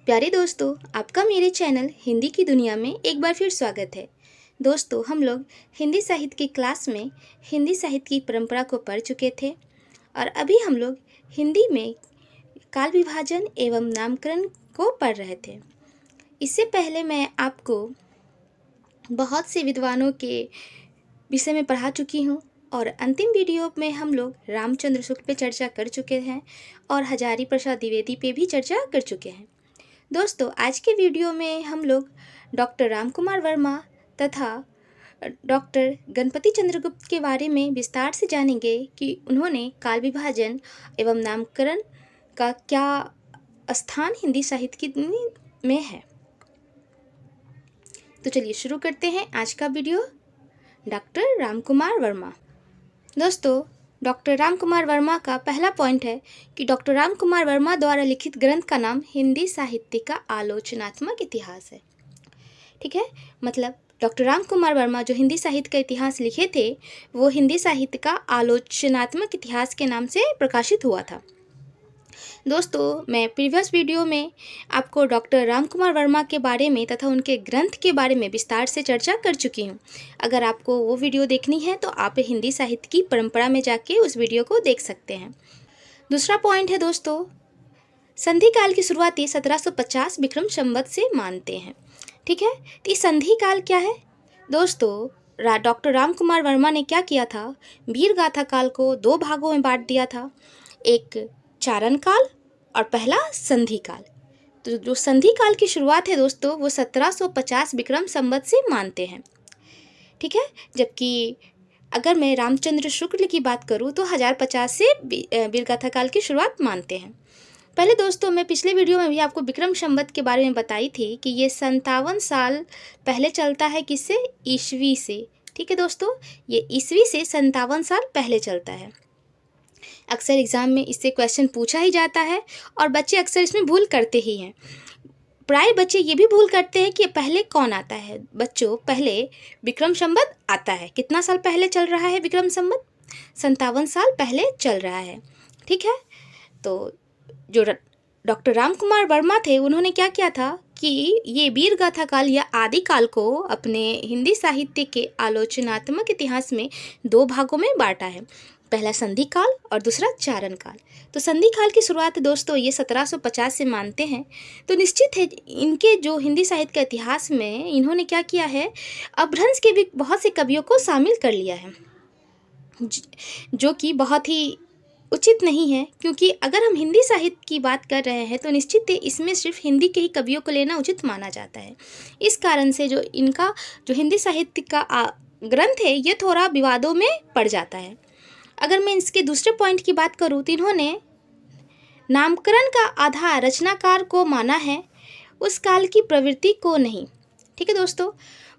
प्यारे दोस्तों, आपका मेरे चैनल हिंदी की दुनिया में एक बार फिर स्वागत है। दोस्तों, हम लोग हिंदी साहित्य की क्लास में हिंदी साहित्य की परंपरा को पढ़ चुके थे और अभी हम लोग हिंदी में काल विभाजन एवं नामकरण को पढ़ रहे थे। इससे पहले मैं आपको बहुत से विद्वानों के विषय में पढ़ा चुकी हूँ और अंतिम वीडियो में हम लोग रामचंद्र शुक्ल पे चर्चा कर चुके हैं और हजारी प्रसाद द्विवेदी पे भी चर्चा कर चुके हैं। दोस्तों, आज के वीडियो में हम लोग डॉक्टर रामकुमार वर्मा तथा डॉक्टर गणपति चंद्रगुप्त के बारे में विस्तार से जानेंगे कि उन्होंने काल विभाजन एवं नामकरण का क्या स्थान हिंदी साहित्य में है। तो चलिए शुरू करते हैं आज का वीडियो। डॉक्टर रामकुमार वर्मा। दोस्तों, डॉक्टर रामकुमार वर्मा का पहला पॉइंट है कि डॉक्टर रामकुमार वर्मा द्वारा लिखित ग्रंथ का नाम हिंदी साहित्य का आलोचनात्मक इतिहास है। ठीक है, मतलब डॉक्टर रामकुमार वर्मा जो हिंदी साहित्य का इतिहास लिखे थे वो हिंदी साहित्य का आलोचनात्मक इतिहास के नाम से प्रकाशित हुआ था। दोस्तों, मैं प्रीवियस वीडियो में आपको डॉक्टर रामकुमार वर्मा के बारे में तथा उनके ग्रंथ के बारे में विस्तार से चर्चा कर चुकी हूँ। अगर आपको वो वीडियो देखनी है तो आप हिंदी साहित्य की परंपरा में जाके उस वीडियो को देख सकते हैं। दूसरा पॉइंट है दोस्तों, संधि काल की शुरुआती 1750 विक्रम संवत से मानते हैं। ठीक है, तो ये संधि काल क्या है दोस्तों? डॉक्टर रामकुमार वर्मा ने क्या किया था, वीर गाथा काल को दो भागों में बांट दिया था, एक चारण काल और पहला संधि काल। तो जो संधि काल की शुरुआत है दोस्तों वो 1750 विक्रम संवत से मानते हैं। ठीक है, जबकि अगर मैं रामचंद्र शुक्ल की बात करूं तो 1050 से वीरगाथा काल की शुरुआत मानते हैं। पहले दोस्तों, मैं पिछले वीडियो में भी आपको विक्रम संवत के बारे में बताई थी कि ये 57 साल पहले चलता है, किससे? ईस्वी से। ठीक है दोस्तों, ये ईस्वी से 57 साल पहले चलता है। अक्सर एग्ज़ाम में इससे क्वेश्चन पूछा ही जाता है और बच्चे अक्सर इसमें भूल करते ही हैं। प्राय बच्चे ये भी भूल करते हैं कि पहले कौन आता है। बच्चों, पहले विक्रम संवत आता है। कितना साल पहले चल रहा है विक्रम संवत? 57 साल पहले चल रहा है। ठीक है, तो जो डॉक्टर रामकुमार वर्मा थे उन्होंने क्या किया था कि ये वीर गाथा काल या आदि काल को अपने हिंदी साहित्य के आलोचनात्मक इतिहास में दो भागों में बांटा है, पहला संधि काल और दूसरा चारण काल। तो संधि काल की शुरुआत दोस्तों ये 1750 से मानते हैं। तो निश्चित है इनके जो हिंदी साहित्य के इतिहास में इन्होंने क्या किया है, अपभ्रंश के भी बहुत से कवियों को शामिल कर लिया है, जो कि बहुत ही उचित नहीं है, क्योंकि अगर हम हिंदी साहित्य की बात कर रहे हैं तो निश्चित है इसमें सिर्फ हिंदी के ही कवियों को लेना उचित माना जाता है। इस कारण से जो इनका जो हिंदी साहित्य का ग्रंथ है ये थोड़ा विवादों में पड़ जाता है। अगर मैं इसके दूसरे पॉइंट की बात करूँ तो इन्होंने नामकरण का आधार रचनाकार को माना है, उस काल की प्रवृत्ति को नहीं। ठीक है दोस्तों,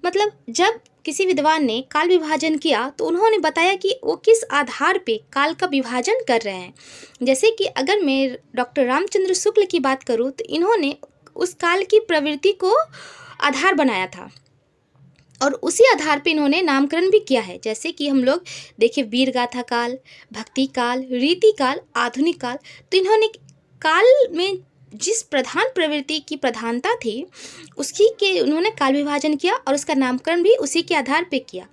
मतलब जब किसी विद्वान ने काल विभाजन किया तो उन्होंने बताया कि वो किस आधार पे काल का विभाजन कर रहे हैं। जैसे कि अगर मैं डॉक्टर रामचंद्र शुक्ल की बात करूँ तो इन्होंने उस काल की प्रवृत्ति को आधार बनाया था और उसी आधार पे इन्होंने नामकरण भी किया है। जैसे कि हम लोग देखिए वीर गाथा काल, भक्ति काल, रीति काल, आधुनिक काल, तो इन्होंने काल में जिस प्रधान प्रवृत्ति की प्रधानता थी उसकी के उन्होंने काल विभाजन किया और उसका नामकरण भी उसी के आधार पे किया।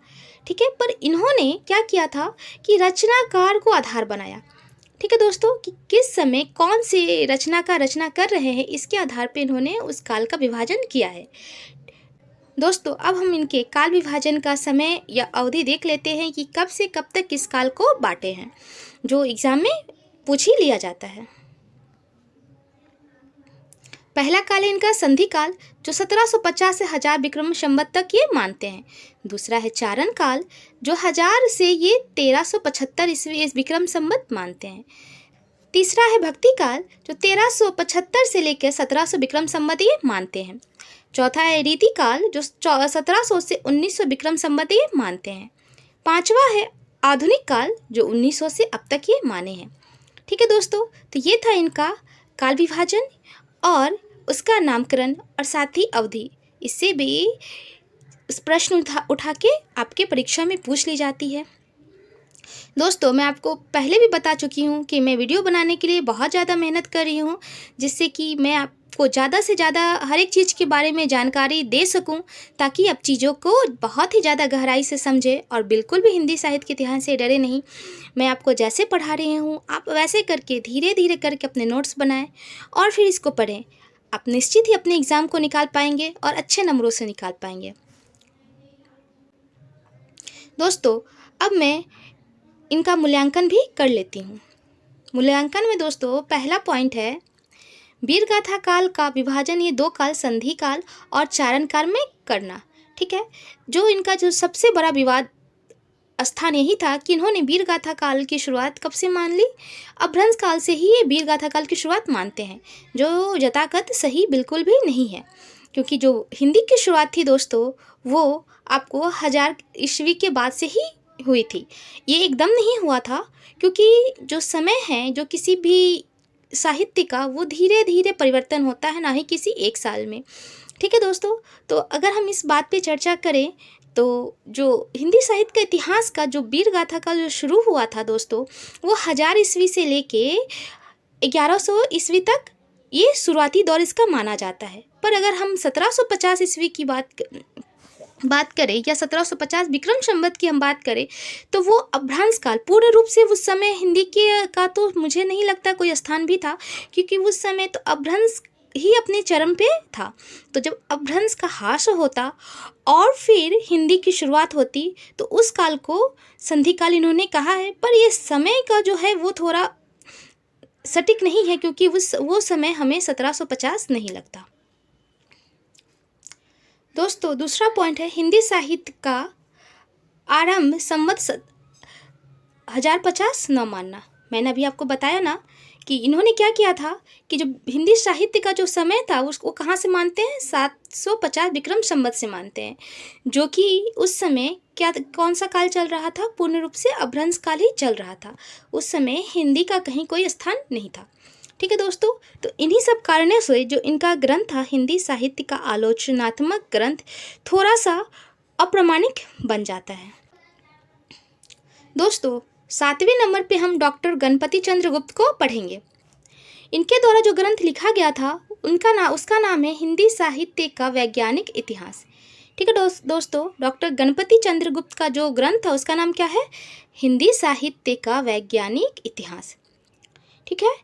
ठीक है, पर इन्होंने क्या किया था कि रचनाकार को आधार बनाया। ठीक है दोस्तों, कि किस समय कौन से रचनाकार रचना कर रहे हैं इसके आधार पे इन्होंने उस काल का विभाजन किया है। दोस्तों, अब हम इनके काल विभाजन का समय या अवधि देख लेते हैं कि कब से कब तक किस काल को बांटे हैं, जो एग्जाम में पूछ ही लिया जाता है। पहला काल है इनका संधि काल, जो 1750 से 1000 विक्रम संवत तक ये मानते हैं। दूसरा है चारण काल, जो 1000 से ये 1375 ईस्वी विक्रम संवत मानते हैं। तीसरा है भक्ति काल, जो 1375 से लेकर 1700 विक्रम संवत ये मानते हैं। चौथा है रीति काल, जो 1700 से 1900 विक्रम संवत ये मानते हैं। पांचवा है आधुनिक काल, जो 1900 से अब तक ये माने हैं। ठीक है दोस्तों, तो ये था इनका काल विभाजन और उसका नामकरण और साथ ही अवधि। इससे भी प्रश्न उठा के आपके परीक्षा में पूछ ली जाती है। दोस्तों, मैं आपको पहले भी बता चुकी हूँ कि मैं वीडियो बनाने के लिए बहुत ज़्यादा मेहनत कर रही हूँ, जिससे कि मैं आपको ज़्यादा से ज़्यादा हर एक चीज़ के बारे में जानकारी दे सकूँ, ताकि आप चीज़ों को बहुत ही ज़्यादा गहराई से समझें और बिल्कुल भी हिंदी साहित्य के इतिहास से डरे नहीं। मैं आपको जैसे पढ़ा रही हूँ, आप वैसे करके धीरे-धीरे करके अपने नोट्स बनाएँ और फिर इसको पढ़ें। आप निश्चित ही अपने एग्ज़ाम को निकाल पाएँगे और अच्छे नंबरों से निकाल पाएँगे। दोस्तों, अब मैं इनका मूल्यांकन भी कर लेती हूँ। मूल्यांकन में दोस्तों पहला पॉइंट है, वीरगाथा काल का विभाजन ये 2 काल संधि काल और चारण काल में करना। ठीक है, जो इनका जो सबसे बड़ा विवाद स्थान यही था कि इन्होंने वीरगाथा काल की शुरुआत कब से मान ली? अपभ्रंश काल से ही ये वीरगाथा काल की शुरुआत मानते हैं, जो यथाकथ सही बिल्कुल भी नहीं है, क्योंकि जो हिंदी की शुरुआत थी दोस्तों, वो आपको 1000 ईस्वी के बाद से ही हुई थी। ये एकदम नहीं हुआ था, क्योंकि जो समय है, जो किसी भी साहित्य का, वो धीरे-धीरे परिवर्तन होता है, ना ही किसी एक साल में। ठीक है दोस्तों, तो अगर हम इस बात पे चर्चा करें, तो जो हिंदी साहित्य का इतिहास का जो वीरगाथा का जो शुरू हुआ था दोस्तों, वो 1000 ईस्वी से लेके 1100 ईस्वी तक ये शुरुआती दौर इसका माना जाता है। पर अगर हम 1750 ईस्वी की बात करें या 1750 विक्रम संवत की हम बात करें, तो वो अपभ्रंश काल पूर्ण रूप से उस समय हिंदी के का तो मुझे नहीं लगता कोई स्थान भी था, क्योंकि उस समय तो अपभ्रंश ही अपने चरम पे था। तो जब अपभ्रंश का ह्रास होता और फिर हिंदी की शुरुआत होती, तो उस काल को संधि काल इन्होंने कहा है। पर ये समय का जो है वो थोड़ा सटीक नहीं है, क्योंकि वो समय हमें 1750 नहीं लगता। दोस्तों, दूसरा पॉइंट है, हिंदी साहित्य का आरंभ संवत 1050 न मानना। मैंने अभी आपको बताया ना कि इन्होंने क्या किया था कि जो हिंदी साहित्य का जो समय था उसको कहाँ से मानते हैं? 750 विक्रम संवत से मानते हैं, जो कि उस समय कौन सा काल चल रहा था? पूर्ण रूप से अपभ्रंश काल ही चल रहा था। उस समय हिंदी का कहीं कोई स्थान नहीं था। ठीक है दोस्तों, तो इन्हीं सब कारणों से जो इनका ग्रंथ था, हिंदी साहित्य का आलोचनात्मक ग्रंथ, थोड़ा सा अप्रामाणिक बन जाता है। दोस्तों, 7वें नंबर पे हम डॉक्टर गणपति चंद्र गुप्त को पढ़ेंगे। इनके द्वारा जो ग्रंथ लिखा गया था उसका नाम है हिंदी साहित्य का वैज्ञानिक इतिहास। ठीक है दोस्तों, डॉक्टर गणपति चंद्र गुप्त का जो ग्रंथ था उसका नाम क्या है? हिंदी साहित्य का वैज्ञानिक इतिहास। ठीक है,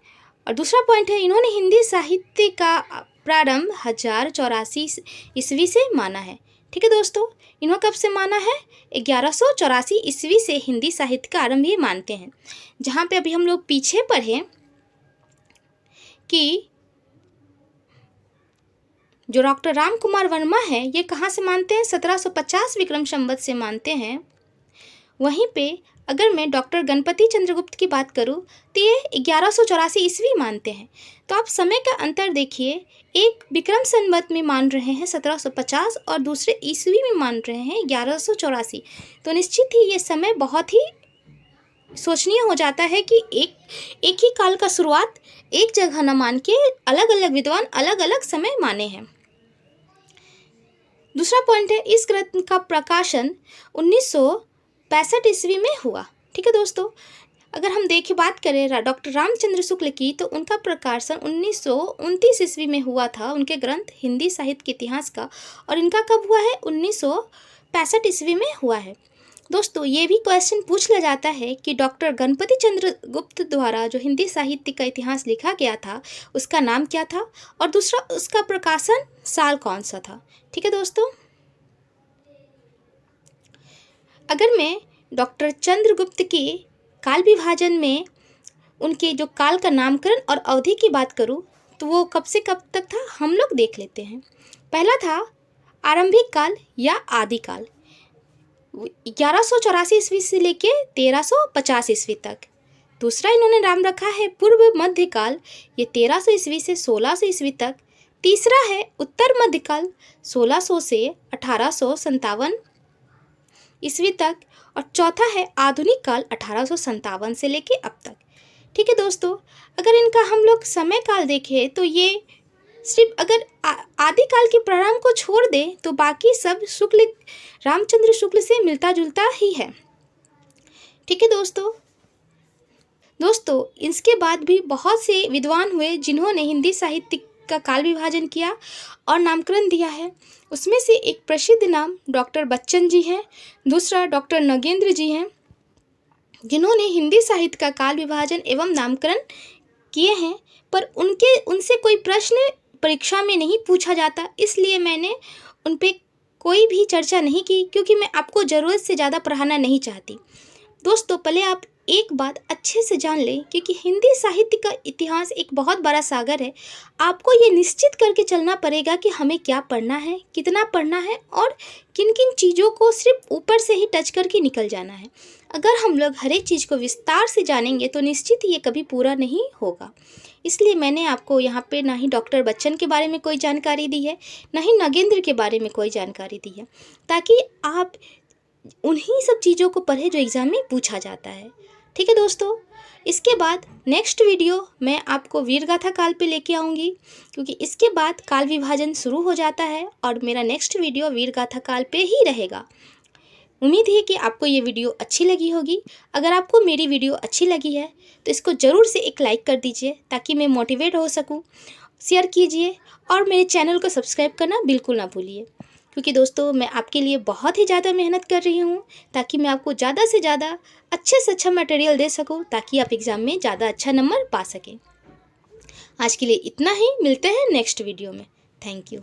और दूसरा पॉइंट है, इन्होंने हिंदी साहित्य का प्रारंभ 1084 ईस्वी से माना है। ठीक है दोस्तों, इन्होंने कब से माना है? 1184 ईस्वी से हिंदी साहित्य का आरंभ ही मानते हैं। जहाँ पे अभी हम लोग पीछे पढ़े कि जो डॉक्टर राम कुमार वर्मा है, ये कहाँ से मानते हैं? 1750 विक्रम संवत से मानते हैं। वहीं पे अगर मैं डॉक्टर गणपति चंद्रगुप्त की बात करूं, तो ये 1184 ईस्वी मानते हैं। तो आप समय का अंतर देखिए, एक विक्रम संवत में मान रहे हैं 1750 और दूसरे ईस्वी में मान रहे हैं 1184। तो निश्चित ही ये समय बहुत ही सोचनीय हो जाता है कि एक ही काल का शुरुआत एक जगह न मान के अलग अलग विद्वान अलग अलग समय माने हैं। दूसरा पॉइंट है, इस ग्रंथ का प्रकाशन 1965 ईस्वी में हुआ। ठीक है दोस्तों, अगर हम बात करें डॉक्टर रामचंद्र शुक्ल की, तो उनका प्रकाशन 1929 ईस्वी में हुआ था, उनके ग्रंथ हिंदी साहित्य के इतिहास का। और इनका कब हुआ है? 1965 ईस्वी में हुआ है। दोस्तों, ये भी क्वेश्चन पूछ लिया जाता है कि डॉक्टर गणपति चंद्र गुप्त द्वारा जो हिंदी साहित्य का इतिहास लिखा गया था उसका नाम क्या था, और दूसरा उसका प्रकाशन साल कौन सा था। ठीक है दोस्तों, अगर मैं डॉक्टर चंद्रगुप्त के काल विभाजन में उनके जो काल का नामकरण और अवधि की बात करूं, तो वो कब से कब तक था, हम लोग देख लेते हैं। पहला था आरंभिक काल या आदि काल, 1184 ईस्वी से लेके 1350 ईस्वी तक। दूसरा इन्होंने नाम रखा है पूर्व मध्य काल, ये 1300 ईस्वी से 1600 ईस्वी तक। तीसरा है उत्तर मध्य काल, 1600 से 1857 ईस्वी तक। और चौथा है आधुनिक काल, 1857 से लेके अब तक। ठीक है दोस्तों, अगर इनका हम लोग समय काल देखें, तो ये सिर्फ अगर आदिकाल के प्रारंभ को छोड़ दें तो बाकी सब रामचंद्र शुक्ल से मिलता जुलता ही है। ठीक है दोस्तों इसके बाद भी बहुत से विद्वान हुए जिन्होंने हिंदी साहित्य का काल विभाजन किया और नामकरण दिया है। उसमें से एक प्रसिद्ध नाम डॉक्टर बच्चन जी हैं, दूसरा डॉक्टर नगेंद्र जी हैं, जिन्होंने हिंदी साहित्य का काल विभाजन एवं नामकरण किए हैं, पर उनसे कोई प्रश्न परीक्षा में नहीं पूछा जाता, इसलिए मैंने उन पे कोई भी चर्चा नहीं की, क्योंकि मैं आपको ज़रूरत से ज़्यादा पढ़ाना नहीं चाहती। दोस्तों पहले आप एक बात अच्छे से जान लें, क्योंकि हिंदी साहित्य का इतिहास एक बहुत बड़ा सागर है। आपको ये निश्चित करके चलना पड़ेगा कि हमें क्या पढ़ना है, कितना पढ़ना है और किन किन चीज़ों को सिर्फ ऊपर से ही टच करके निकल जाना है। अगर हम लोग हर एक चीज़ को विस्तार से जानेंगे तो निश्चित ये कभी पूरा नहीं होगा। इसलिए मैंने आपको यहाँ पे ना ही डॉक्टर बच्चन के बारे में कोई जानकारी दी है, ना ही नगेंद्र के बारे में कोई जानकारी दी है, ताकि आप उन्हीं सब चीज़ों को पढ़े जो एग्ज़ाम में पूछा जाता है। ठीक है दोस्तों, इसके बाद नेक्स्ट वीडियो मैं आपको वीरगाथा काल पे लेके आऊँगी, क्योंकि इसके बाद काल विभाजन शुरू हो जाता है और मेरा नेक्स्ट वीडियो वीरगाथा काल पे ही रहेगा। उम्मीद है कि आपको ये वीडियो अच्छी लगी होगी। अगर आपको मेरी वीडियो अच्छी लगी है तो इसको ज़रूर से एक लाइक कर दीजिए, ताकि मैं मोटिवेट हो सकूं। शेयर कीजिए और मेरे चैनल को सब्सक्राइब करना बिल्कुल ना भूलिए, क्योंकि दोस्तों मैं आपके लिए बहुत ही ज़्यादा मेहनत कर रही हूँ, ताकि मैं आपको ज़्यादा से ज़्यादा अच्छे से अच्छा मटेरियल दे सकूँ, ताकि आप एग्ज़ाम में ज़्यादा अच्छा नंबर पा सकें। आज के लिए इतना ही, मिलते हैं नेक्स्ट वीडियो में। Thank you.